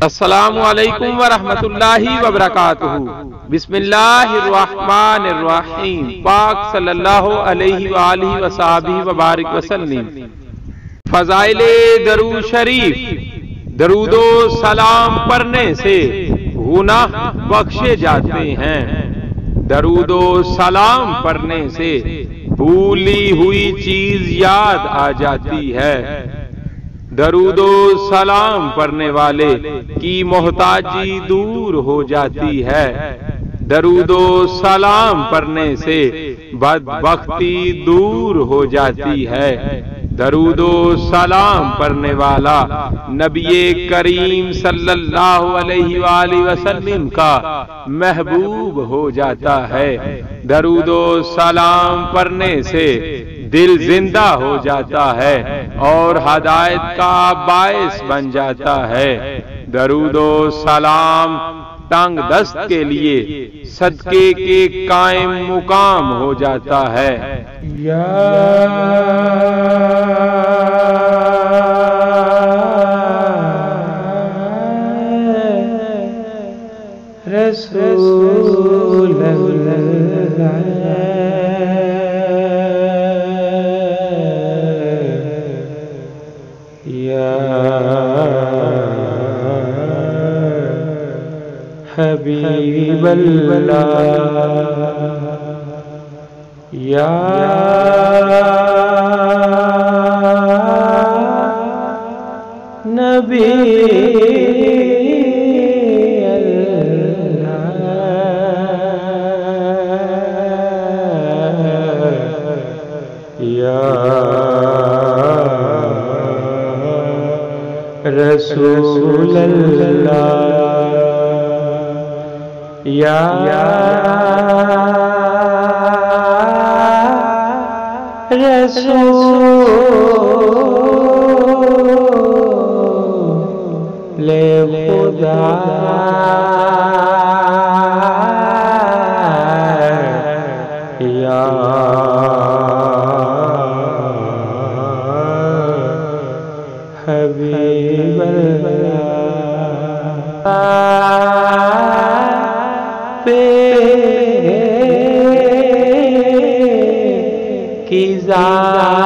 السلام علیکم ورحمۃ اللہ وبرکاتہ۔ بسم اللہ الرحمن الرحیم۔ پاک صلی اللہ علیہ وآلہ وصحبہ وبارک وسلم۔ فضائل درود شریف۔ درود و سلام پڑھنے سے گناہ بخشے جاتے ہیں۔ درود و سلام پڑھنے سے بھولی ہوئی چیز یاد آ جاتی ہے۔ درود و سلام پڑھنے والے کی محتاجی دور ہو جاتی ہے۔ درود و سلام پڑھنے سے بدبختی دور ہو جاتی ہے۔ درود و سلام پڑھنے والا نبی کریم صلی اللہ علیہ وآلہ وسلم کا محبوب ہو جاتا ہے۔ درود و سلام پڑھنے سے دل زندہ ہو جاتا ہے اور ہدایت کا باعث بن جاتا ہے۔ درود و سلام تنگ دست کے لیے صدقے کے قائم مقام ہو جاتا ہے۔ یا رسول اللہ حبیب اللہ یا نبی اللہ یا رسول اللہ یا رسول خدا یا حبیب اللہ کی ذات